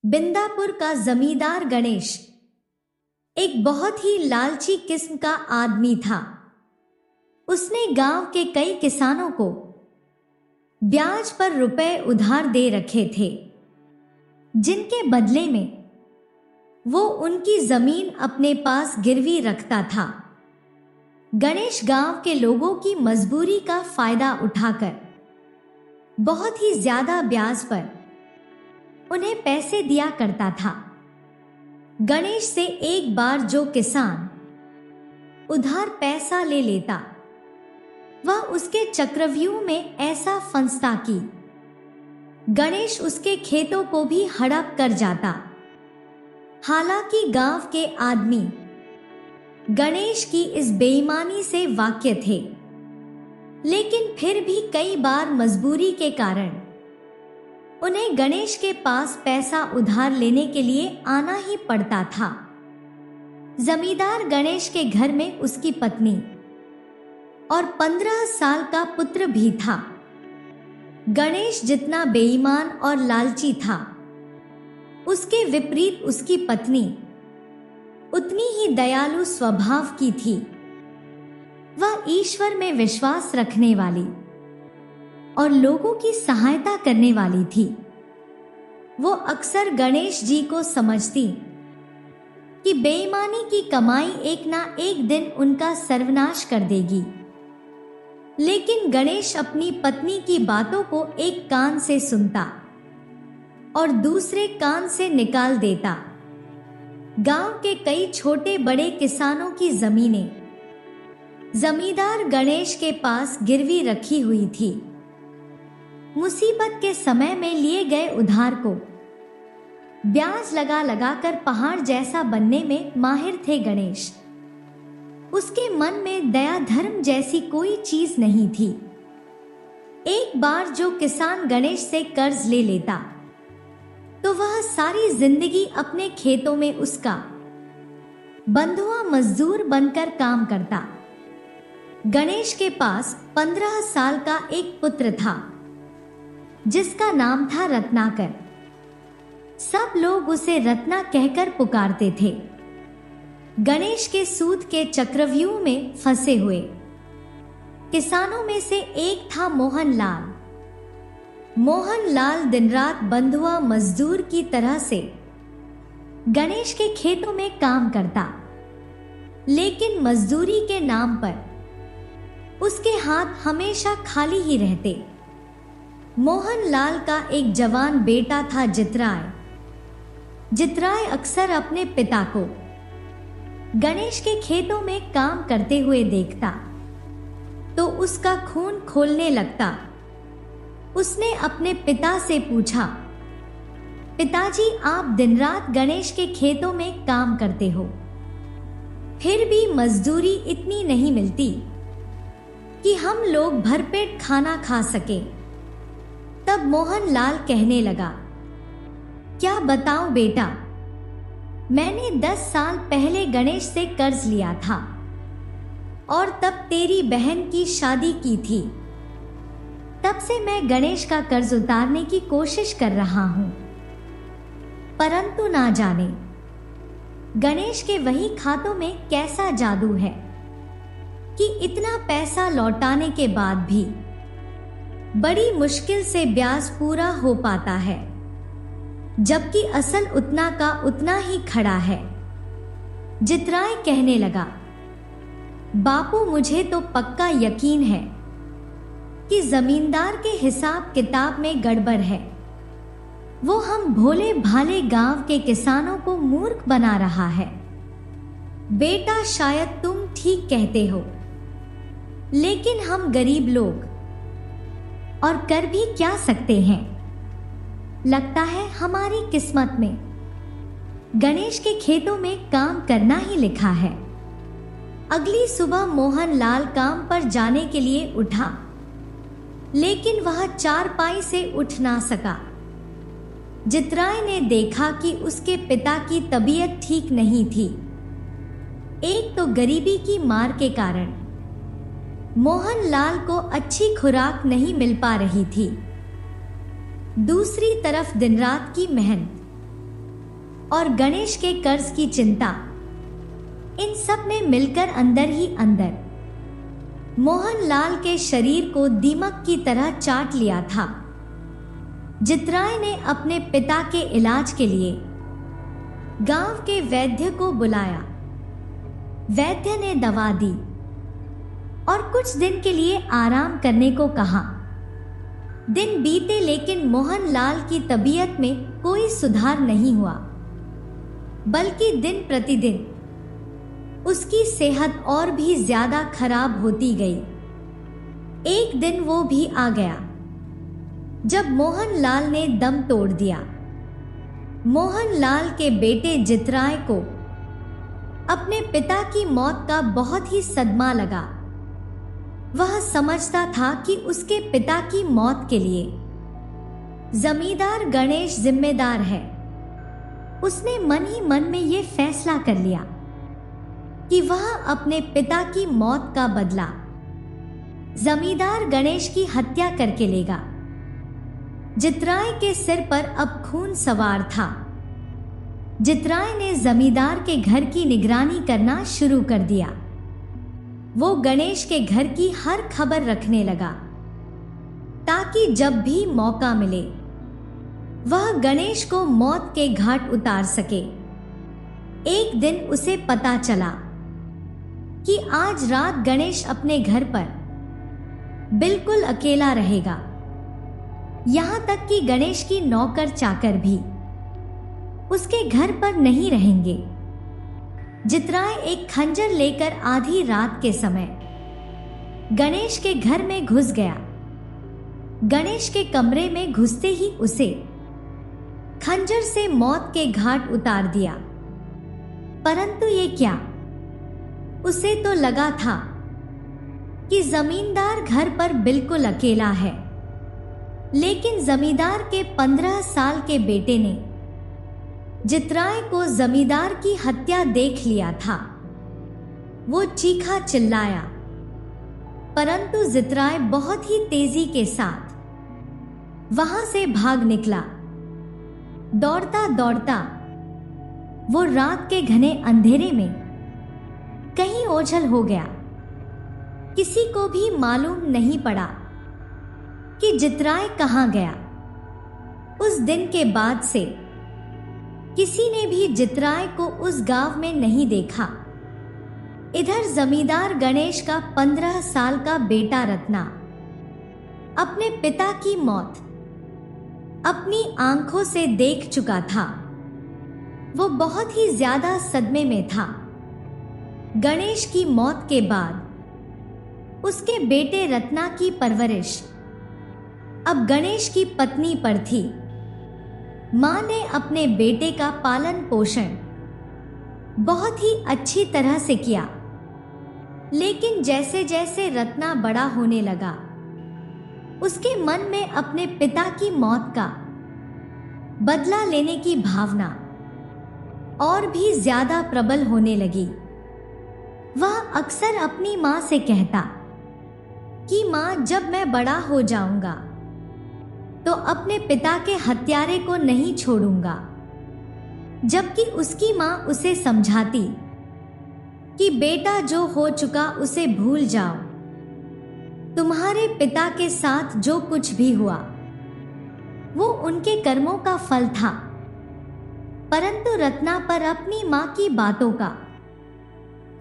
बिंदापुर का जमींदार गणेश एक बहुत ही लालची किस्म का आदमी था। उसने गांव के कई किसानों को ब्याज पर रुपए उधार दे रखे थे, जिनके बदले में वो उनकी जमीन अपने पास गिरवी रखता था। गणेश गांव के लोगों की मजबूरी का फायदा उठाकर बहुत ही ज्यादा ब्याज पर उन्हें पैसे दिया करता था। गणेश से एक बार जो किसान उधार पैसा ले लेता, वह उसके चक्रव्यूह में ऐसा फंसता कि गणेश उसके खेतों को भी हड़प कर जाता। हालांकि गांव के आदमी गणेश की इस बेईमानी से वाकिफ थे, लेकिन फिर भी कई बार मजबूरी के कारण उन्हें गणेश के पास पैसा उधार लेने के लिए आना ही पड़ता था। जमींदार गणेश के घर में उसकी पत्नी और 15 साल का पुत्र भी था। गणेश जितना बेईमान और लालची था, उसके विपरीत उसकी पत्नी उतनी ही दयालु स्वभाव की थी। वह ईश्वर में विश्वास रखने वाली और लोगों की सहायता करने वाली थी। वो अक्सर गणेश जी को समझती कि बेईमानी की कमाई एक ना एक दिन उनका सर्वनाश कर देगी, लेकिन गणेश अपनी पत्नी की बातों को एक कान से सुनता और दूसरे कान से निकाल देता। गांव के कई छोटे बड़े किसानों की जमीनें जमींदार गणेश के पास गिरवी रखी हुई थी। मुसीबत के समय में लिए गए उधार को ब्याज लगा लगाकर पहाड़ जैसा बनने में माहिर थे गणेश। उसके मन में दया धर्म जैसी कोई चीज नहीं थी। एक बार जो किसान गणेश से कर्ज ले लेता, तो वह सारी जिंदगी अपने खेतों में उसका बंधुआ मजदूर बनकर काम करता। गणेश के पास 15 साल का एक पुत्र था, जिसका नाम था रत्नाकर। सब लोग उसे रत्ना कहकर पुकारते थे। गणेश के सूद के चक्रव्यूह में फंसे हुए किसानों में से एक था मोहनलाल। मोहनलाल दिन रात बंधुआ मजदूर की तरह से गणेश के खेतों में काम करता, लेकिन मजदूरी के नाम पर उसके हाथ हमेशा खाली ही रहते। मोहनलाल का एक जवान बेटा था जितराय। जितराय अक्सर अपने पिता को गणेश के खेतों में काम करते हुए देखता तो उसका खून खौलने लगता। उसने अपने पिता से पूछा, पिताजी, आप दिन रात गणेश के खेतों में काम करते हो, फिर भी मजदूरी इतनी नहीं मिलती कि हम लोग भरपेट खाना खा सके। तब मोहनलाल कहने लगा, क्या बताऊं बेटा, मैंने 10 साल पहले गणेश से कर्ज लिया था और तब तेरी बहन की शादी की थी। तब से मैं गणेश का कर्ज उतारने की कोशिश कर रहा हूं, परंतु ना जाने गणेश के वही खातों में कैसा जादू है कि इतना पैसा लौटाने के बाद भी बड़ी मुश्किल से ब्याज पूरा हो पाता है, जबकि असल उतना का उतना ही खड़ा है। जितराय कहने लगा, बापू, मुझे तो पक्का यकीन है कि जमींदार के हिसाब किताब में गड़बड़ है। वो हम भोले भाले गांव के किसानों को मूर्ख बना रहा है। बेटा, शायद तुम ठीक कहते हो, लेकिन हम गरीब लोग और कर भी क्या सकते हैं। लगता है हमारी किस्मत में गणेश के खेतों में काम करना ही लिखा है। अगली सुबह मोहनलाल काम पर जाने के लिए उठा, लेकिन वह चारपाई से उठ ना सका। जितराय ने देखा कि उसके पिता की तबीयत ठीक नहीं थी। एक तो गरीबी की मार के कारण मोहनलाल को अच्छी खुराक नहीं मिल पा रही थी, दूसरी तरफ दिन रात की मेहनत और गणेश के कर्ज की चिंता, इन सब ने मिलकर अंदर ही अंदर मोहनलाल के शरीर को दीमक की तरह चाट लिया था। जितराय ने अपने पिता के इलाज के लिए गांव के वैद्य को बुलाया। वैद्य ने दवा दी और कुछ दिन के लिए आराम करने को कहा। दिन बीते लेकिन मोहनलाल की तबीयत में कोई सुधार नहीं हुआ, बल्कि दिन प्रतिदिन उसकी सेहत और भी ज्यादा खराब होती गई। एक दिन वो भी आ गया जब मोहनलाल ने दम तोड़ दिया। मोहनलाल के बेटे जितराय को अपने पिता की मौत का बहुत ही सदमा लगा। वह समझता था कि उसके पिता की मौत के लिए जमींदार गणेश जिम्मेदार है। उसने मन ही मन में यह फैसला कर लिया कि वह अपने पिता की मौत का बदला जमींदार गणेश की हत्या करके लेगा। जितराय के सिर पर अब खून सवार था। जितराय ने जमींदार के घर की निगरानी करना शुरू कर दिया। वो गणेश के घर की हर खबर रखने लगा ताकि जब भी मौका मिले वह गणेश को मौत के घाट उतार सके। एक दिन उसे पता चला कि आज रात गणेश अपने घर पर बिल्कुल अकेला रहेगा। यहां तक कि गणेश की नौकर चाकर भी उसके घर पर नहीं रहेंगे। जितराय एक खंजर लेकर आधी रात के समय गणेश के घर में घुस गया। गणेश के कमरे में घुसते ही उसे खंजर से मौत के घाट उतार दिया। परंतु ये क्या, उसे तो लगा था कि जमींदार घर पर बिल्कुल अकेला है, लेकिन जमींदार के 15 साल के बेटे ने जितराय को जमींदार की हत्या देख लिया था। वो चीखा चिल्लाया, परंतु जितराय बहुत ही तेजी के साथ वहां से भाग निकला। दौड़ता दौड़ता वो रात के घने अंधेरे में कहीं ओझल हो गया। किसी को भी मालूम नहीं पड़ा कि जितराय कहां गया। उस दिन के बाद से किसी ने भी जितराय को उस गांव में नहीं देखा। इधर जमींदार गणेश का 15 साल का बेटा रत्ना अपने पिता की मौत अपनी आंखों से देख चुका था। वो बहुत ही ज्यादा सदमे में था। गणेश की मौत के बाद उसके बेटे रत्ना की परवरिश अब गणेश की पत्नी पर थी। मां ने अपने बेटे का पालन पोषण बहुत ही अच्छी तरह से किया, लेकिन जैसे जैसे रत्ना बड़ा होने लगा उसके मन में अपने पिता की मौत का बदला लेने की भावना और भी ज्यादा प्रबल होने लगी। वह अक्सर अपनी मां से कहता कि मां, जब मैं बड़ा हो जाऊंगा तो अपने पिता के हत्यारे को नहीं छोड़ूंगा। जबकि उसकी मां उसे समझाती कि बेटा, जो हो चुका उसे भूल जाओ। तुम्हारे पिता के साथ जो कुछ भी हुआ वो उनके कर्मों का फल था। परंतु रत्ना पर अपनी मां की बातों का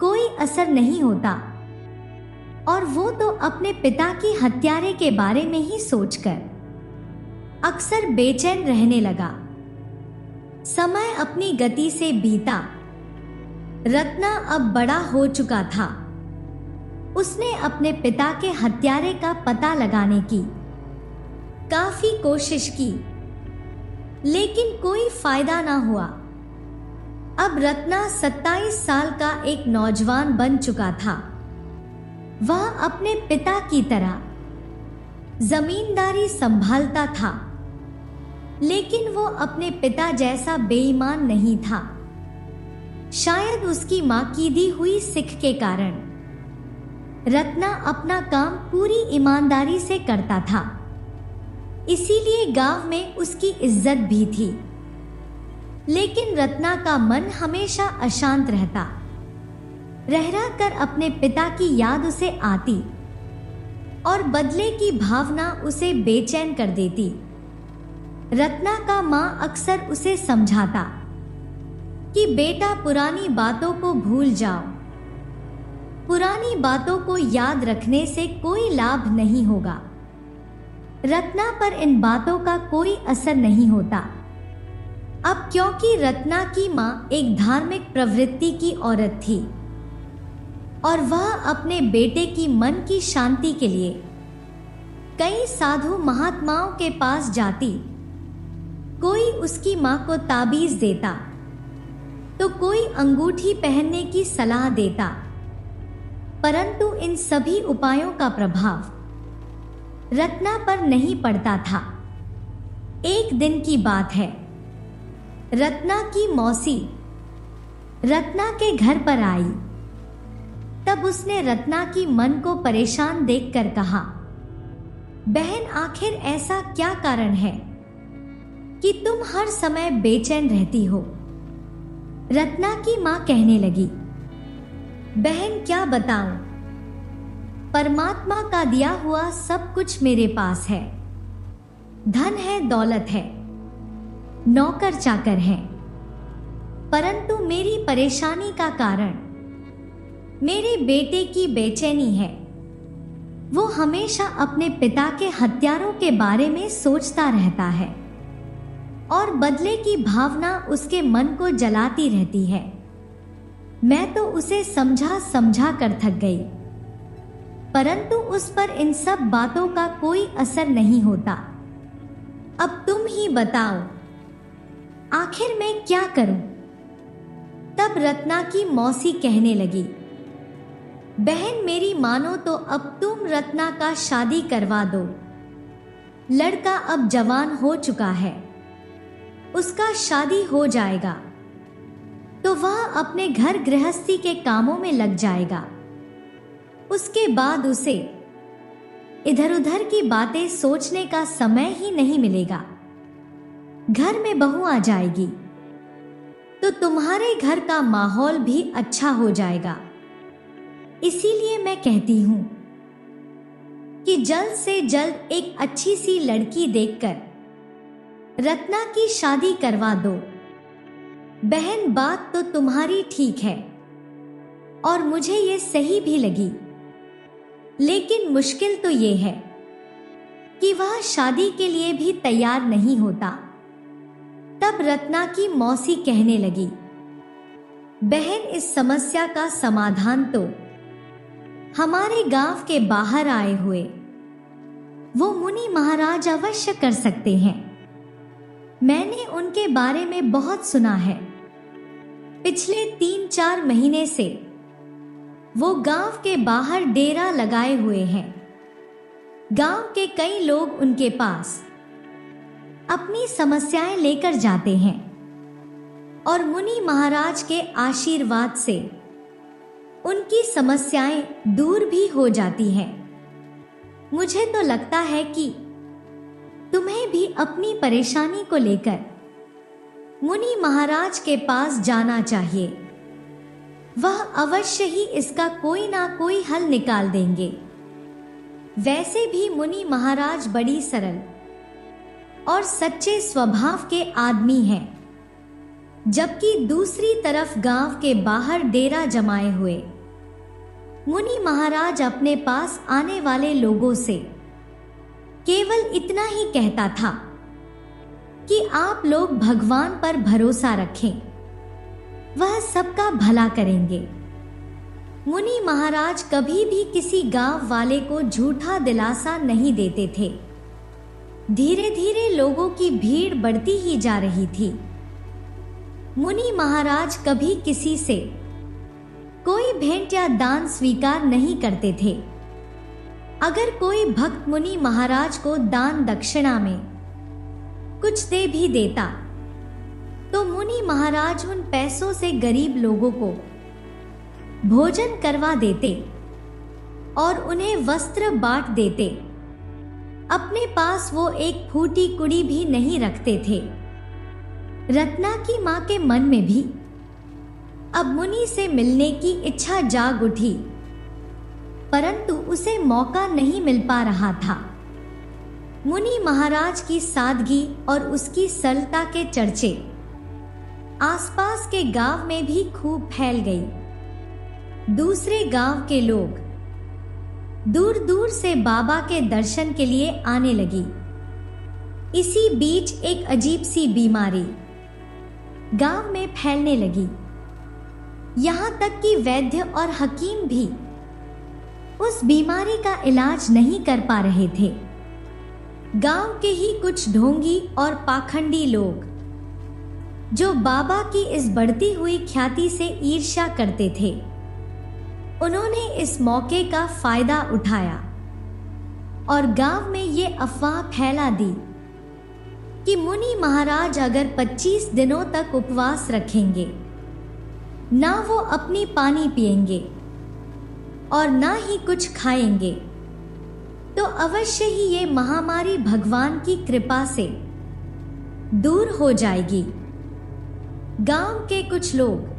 कोई असर नहीं होता और वो तो अपने पिता की हत्यारे के बारे में ही सोचकर अक्सर बेचैन रहने लगा। समय अपनी गति से बीता। रत्ना अब बड़ा हो चुका था। उसने अपने पिता के हत्यारे का पता लगाने की काफी कोशिश की, लेकिन कोई फायदा ना हुआ। अब रत्ना 27 साल का एक नौजवान बन चुका था। वह अपने पिता की तरह जमींदारी संभालता था, लेकिन वो अपने पिता जैसा बेईमान नहीं था। शायद उसकी मां की दी हुई सिख के कारण रत्ना अपना काम पूरी ईमानदारी से करता था, इसीलिए गांव में उसकी इज्जत भी थी। लेकिन रत्ना का मन हमेशा अशांत रहता। रह कर अपने पिता की याद उसे आती और बदले की भावना उसे बेचैन कर देती। रत्ना का माँ अक्सर उसे समझाता कि बेटा पुरानी बातों को भूल जाओ, पुरानी बातों को याद रखने से कोई लाभ नहीं होगा। रत्ना पर इन बातों का कोई असर नहीं होता। अब क्योंकि रत्ना की माँ एक धार्मिक प्रवृत्ति की औरत थी और वह अपने बेटे की मन की शांति के लिए कई साधु महात्माओं के पास जाती। कोई उसकी माँ को ताबीज देता तो कोई अंगूठी पहनने की सलाह देता, परंतु इन सभी उपायों का प्रभाव रत्ना पर नहीं पड़ता था। एक दिन की बात है, रत्ना की मौसी रत्ना के घर पर आई। तब उसने रत्ना की मन को परेशान देखकर कहा, बहन आखिर ऐसा क्या कारण है कि तुम हर समय बेचैन रहती हो? रत्ना की माँ कहने लगी, बहन क्या बताऊं, परमात्मा का दिया हुआ सब कुछ मेरे पास है। धन है, दौलत है, नौकर चाकर हैं, परंतु मेरी परेशानी का कारण मेरे बेटे की बेचैनी है। वो हमेशा अपने पिता के हत्यारों के बारे में सोचता रहता है और बदले की भावना उसके मन को जलाती रहती है। मैं तो उसे समझा समझा कर थक गई, परंतु उस पर इन सब बातों का कोई असर नहीं होता। अब तुम ही बताओ, आखिर मैं क्या करूं? तब रत्ना की मौसी कहने लगी, बहन मेरी मानो तो अब तुम रत्ना का शादी करवा दो। लड़का अब जवान हो चुका है, उसका शादी हो जाएगा तो वह अपने घर गृहस्थी के कामों में लग जाएगा। उसके बाद उसे इधर उधर की बातें सोचने का समय ही नहीं मिलेगा। घर में बहू आ जाएगी तो तुम्हारे घर का माहौल भी अच्छा हो जाएगा। इसीलिए मैं कहती हूं कि जल्द से जल्द एक अच्छी सी लड़की देखकर रत्ना की शादी करवा दो। बहन बात तो तुम्हारी ठीक है और मुझे ये सही भी लगी, लेकिन मुश्किल तो ये है कि वह शादी के लिए भी तैयार नहीं होता। तब रत्ना की मौसी कहने लगी, बहन इस समस्या का समाधान तो हमारे गांव के बाहर आए हुए वो मुनि महाराज अवश्य कर सकते हैं। मैंने उनके बारे में बहुत सुना है। पिछले 3-4 महीने से वो गांव के बाहर डेरा लगाए हुए हैं। गांव के कई लोग उनके पास अपनी समस्याएं लेकर जाते हैं और मुनि महाराज के आशीर्वाद से उनकी समस्याएं दूर भी हो जाती हैं। मुझे तो लगता है कि तुम्हें भी अपनी परेशानी को लेकर मुनि महाराज के पास जाना चाहिए। वह अवश्य ही इसका कोई ना कोई हल निकाल देंगे। वैसे भी मुनि महाराज बड़ी सरल और सच्चे स्वभाव के आदमी हैं, जबकि दूसरी तरफ गांव के बाहर डेरा जमाए हुए मुनि महाराज अपने पास आने वाले लोगों से केवल इतना ही कहता था कि आप लोग भगवान पर भरोसा रखें, वह सबका भला करेंगे। मुनि महाराज कभी भी किसी गांव वाले को झूठा दिलासा नहीं देते थे। धीरे धीरे लोगों की भीड़ बढ़ती ही जा रही थी। मुनि महाराज कभी किसी से कोई भेंट या दान स्वीकार नहीं करते थे। अगर कोई भक्त मुनि महाराज को दान दक्षिणा में कुछ दे भी देता तो मुनि महाराज उन पैसों से गरीब लोगों को भोजन करवा देते और उन्हें वस्त्र बांट देते। अपने पास वो एक फूटी कुड़ी भी नहीं रखते थे। रत्ना की मां के मन में भी अब मुनि से मिलने की इच्छा जाग उठी, परंतु उसे मौका नहीं मिल पा रहा था। मुनि महाराज की सादगी और उसकी सरलता के चर्चे आसपास के गांव में भी खूब फैल गई। दूसरे गांव के लोग दूर दूर से बाबा के दर्शन के लिए आने लगी। इसी बीच एक अजीब सी बीमारी गांव में फैलने लगी। यहां तक कि वैद्य और हकीम भी उस बीमारी का इलाज नहीं कर पा रहे थे। गांव के ही कुछ ढोंगी और पाखंडी लोग जो बाबा की इस बढ़ती हुई ख्याति से ईर्ष्या करते थे, उन्होंने इस मौके का फायदा उठाया और गांव में ये अफवाह फैला दी कि मुनि महाराज अगर 25 दिनों तक उपवास रखेंगे, ना वो अपनी पानी पिएंगे और ना ही कुछ खाएंगे, तो अवश्य ही ये महामारी भगवान की कृपा से दूर हो जाएगी। गांव के कुछ लोग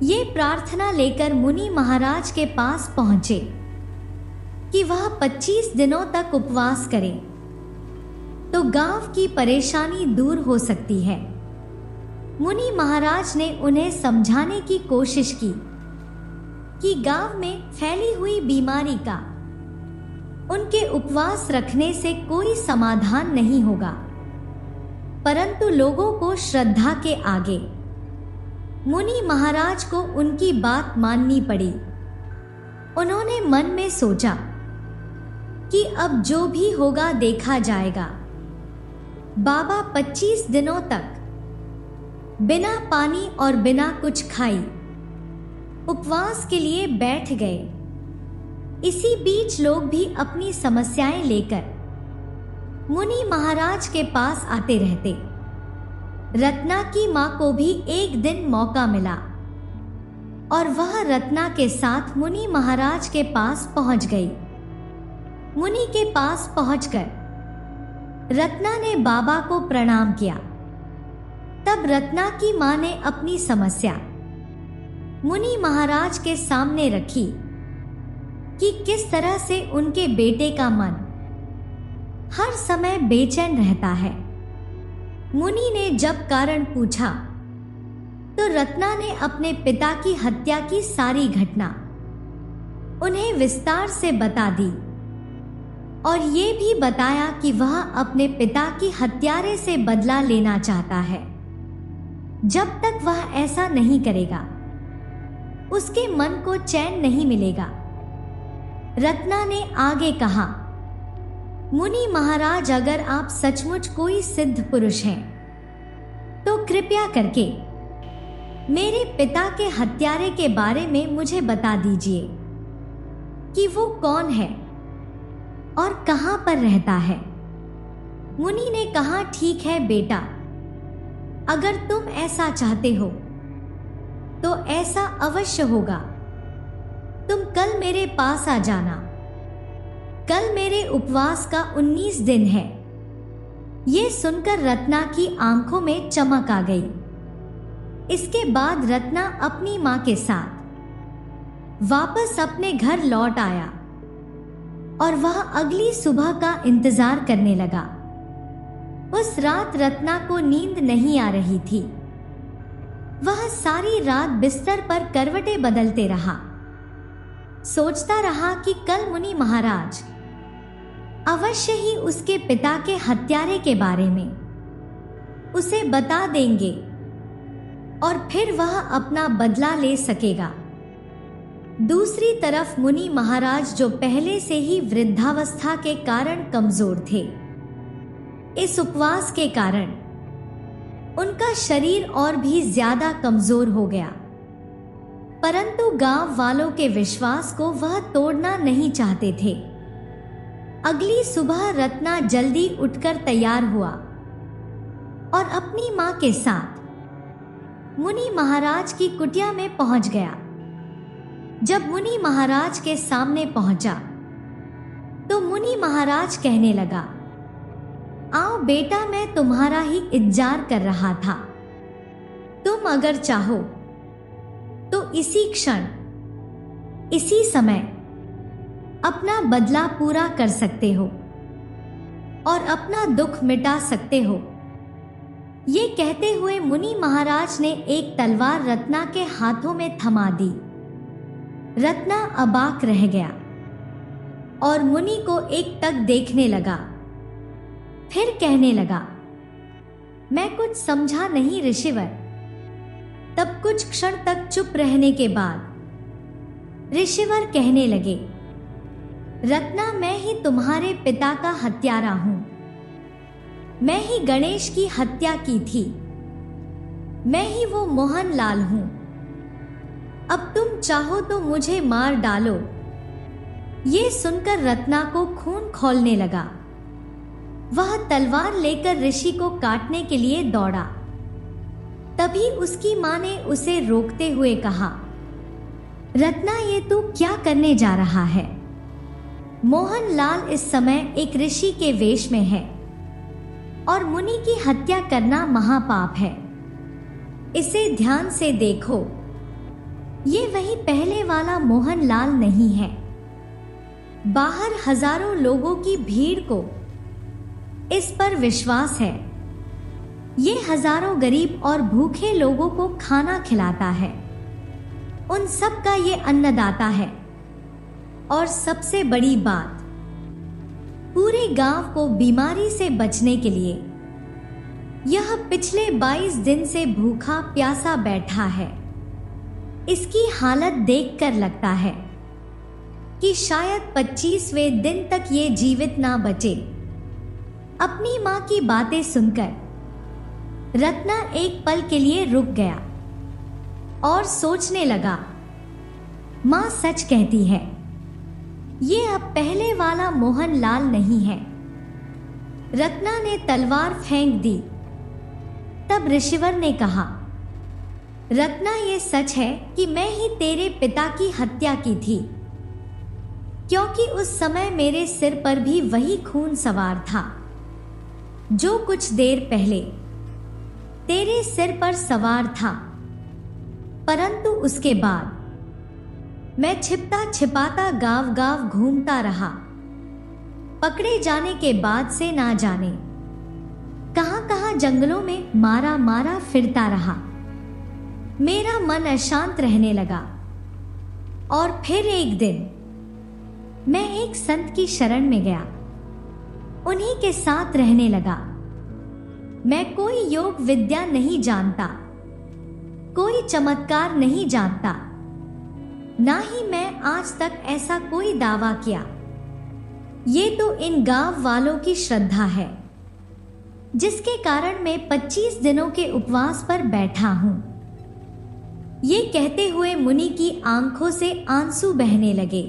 ये प्रार्थना लेकर मुनि महाराज के पास पहुंचे कि वह 25 दिनों तक उपवास करें, तो गांव की परेशानी दूर हो सकती है। मुनि महाराज ने उन्हें समझाने की कोशिश की कि गांव में फैली हुई बीमारी का उनके उपवास रखने से कोई समाधान नहीं होगा, परंतु लोगों को श्रद्धा के आगे मुनि महाराज को उनकी बात माननी पड़ी। उन्होंने मन में सोचा कि अब जो भी होगा देखा जाएगा। बाबा 25 दिनों तक बिना पानी और बिना कुछ खाई उपवास के लिए बैठ गए। इसी बीच लोग भी अपनी समस्याएं लेकर मुनि महाराज के पास आते रहते। रत्ना की मां को भी एक दिन मौका मिला और वह रत्ना के साथ मुनि महाराज के पास पहुंच गई। मुनि के पास पहुंचकर रत्ना ने बाबा को प्रणाम किया। तब रत्ना की मां ने अपनी समस्या मुनि महाराज के सामने रखी कि किस तरह से उनके बेटे का मन हर समय बेचैन रहता है। मुनि ने जब कारण पूछा तो रत्ना ने अपने पिता की हत्या की सारी घटना उन्हें विस्तार से बता दी और ये भी बताया कि वह अपने पिता की हत्यारे से बदला लेना चाहता है। जब तक वह ऐसा नहीं करेगा, उसके मन को चैन नहीं मिलेगा। रत्ना ने आगे कहा, मुनि महाराज, अगर आप सचमुच कोई सिद्ध पुरुष हैं, तो कृपया करके मेरे पिता के हत्यारे के बारे में मुझे बता दीजिए कि वो कौन है और कहां पर रहता है। मुनि ने कहा, ठीक है बेटा, अगर तुम ऐसा चाहते हो तो ऐसा अवश्य होगा। तुम कल मेरे पास आ जाना। कल मेरे उपवास का 19 दिन है। ये सुनकर रत्ना की आंखों में चमक आ गई। इसके बाद रत्ना अपनी मां के साथ वापस अपने घर लौट आया और वह अगली सुबह का इंतजार करने लगा। उस रात रत्ना को नींद नहीं आ रही थी। वह सारी रात बिस्तर पर करवटें बदलते रहा। सोचता रहा कि कल मुनि महाराज अवश्य ही उसके पिता के हत्यारे के बारे में उसे बता देंगे और फिर वह अपना बदला ले सकेगा। दूसरी तरफ मुनि महाराज, जो पहले से ही वृद्धावस्था के कारण कमजोर थे, इस उपवास के कारण उनका शरीर और भी ज्यादा कमजोर हो गया। परंतु गांव वालों के विश्वास को वह तोड़ना नहीं चाहते थे। अगली सुबह रत्ना जल्दी उठकर तैयार हुआ और अपनी मां के साथ मुनि महाराज की कुटिया में पहुंच गया। जब मुनि महाराज के सामने पहुंचा तो मुनि महाराज कहने लगा, आओ बेटा, मैं तुम्हारा ही इंतजार कर रहा था। तुम अगर चाहो तो इसी क्षण, इसी समय अपना बदला पूरा कर सकते हो और अपना दुख मिटा सकते हो। ये कहते हुए मुनि महाराज ने एक तलवार रत्ना के हाथों में थमा दी। रत्ना अबाक रह गया और मुनि को एक टक देखने लगा। फिर कहने लगा, मैं कुछ समझा नहीं ऋषिवर। तब कुछ क्षण तक चुप रहने के बाद ऋषिवर कहने लगे, रत्ना, मैं ही तुम्हारे पिता का हत्यारा हूं। मैं ही गणेश की हत्या की थी। मैं ही वो मोहनलाल हूं। अब तुम चाहो तो मुझे मार डालो। ये सुनकर रत्ना को खून खौलने लगा। वह तलवार लेकर ऋषि को काटने के लिए दौड़ा। तभी उसकी मां ने उसे रोकते हुए कहा, रत्ना, ये तू क्या करने जा रहा है? मोहनलाल इस समय एक ऋषि के वेश में है और मुनि की हत्या करना महापाप है। इसे ध्यान से देखो। ये वही पहले वाला मोहनलाल नहीं है। बाहर हजारों लोगों की भीड़ को इस पर विश्वास है। ये हजारों गरीब और भूखे लोगों को खाना खिलाता है। उन सब का ये अन्नदाता है। और सबसे बड़ी बात, पूरे गांव को बीमारी से बचने के लिए यह पिछले 22 दिन से भूखा प्यासा बैठा है। इसकी हालत देखकर लगता है कि शायद 25वें दिन तक ये जीवित ना बचे। अपनी मां की बातें सुनकर रत्ना एक पल के लिए रुक गया और सोचने लगा, मां सच कहती है। ये अब पहले वाला मोहनलाल नहीं है। रत्ना ने तलवार फेंक दी। तब ऋषिवर ने कहा, रत्ना, ये सच है कि मैं ही तेरे पिता की हत्या की थी, क्योंकि उस समय मेरे सिर पर भी वही खून सवार था जो कुछ देर पहले तेरे सिर पर सवार था। परंतु उसके बाद मैं छिपता छिपाता गांव गांव घूमता रहा। पकड़े जाने के बाद से ना जाने कहां कहां जंगलों में मारा मारा फिरता रहा। मेरा मन अशांत रहने लगा और फिर एक दिन मैं एक संत की शरण में गया। उन्हीं के साथ रहने लगा। मैं कोई योग विद्या नहीं जानता, कोई चमत्कार नहीं जानता, ना ही मैं आज तक ऐसा कोई दावा किया। ये तो इन गांव वालों की श्रद्धा है, जिसके कारण मैं 25 दिनों के उपवास पर बैठा हूं। ये कहते हुए मुनि की आंखों से आंसू बहने लगे।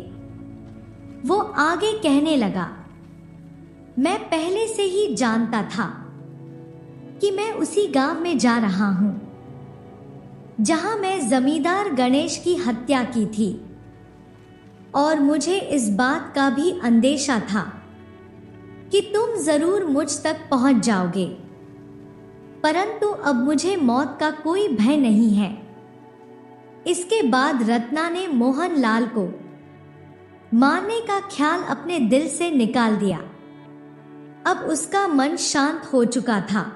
वो आगे कहने लगा, मैं पहले से ही जानता था कि मैं उसी गांव में जा रहा हूं जहां मैं जमींदार गणेश की हत्या की थी, और मुझे इस बात का भी अंदेशा था कि तुम जरूर मुझ तक पहुंच जाओगे। परंतु अब मुझे मौत का कोई भय नहीं है। इसके बाद रत्ना ने मोहनलाल को मारने का ख्याल अपने दिल से निकाल दिया। अब उसका मन शांत हो चुका था।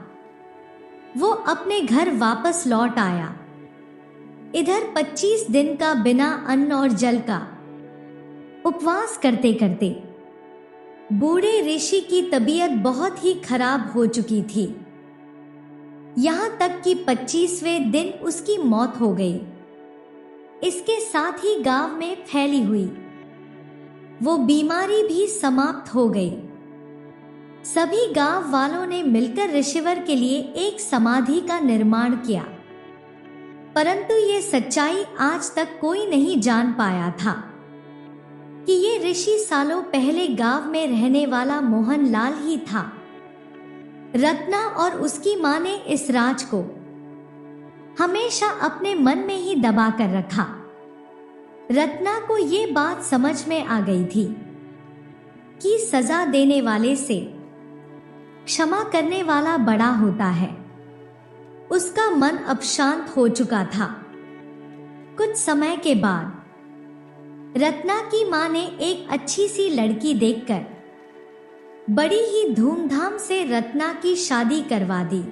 वो अपने घर वापस लौट आया। इधर 25 दिन का बिना अन्न और जल का उपवास करते करते बूढ़े ऋषि की तबीयत बहुत ही खराब हो चुकी थी। यहां तक कि 25वें दिन उसकी मौत हो गई। इसके साथ ही गांव में फैली हुई वो बीमारी भी समाप्त हो गई। सभी गांव वालों ने मिलकर ऋषिवर के लिए एक समाधि का निर्माण किया। परंतु ये सच्चाई आज तक कोई नहीं जान पाया था कि ये ऋषि सालों पहले गांव में रहने वाला मोहनलाल ही था। रत्ना और उसकी मां ने इस राज को हमेशा अपने मन में ही दबा कर रखा। रत्ना को ये बात समझ में आ गई थी कि सजा देने वाले से क्षमा करने वाला बड़ा होता है। उसका मन अब शांत हो चुका था। कुछ समय के बाद रत्ना की मां ने एक अच्छी सी लड़की देखकर बड़ी ही धूमधाम से रत्ना की शादी करवा दी।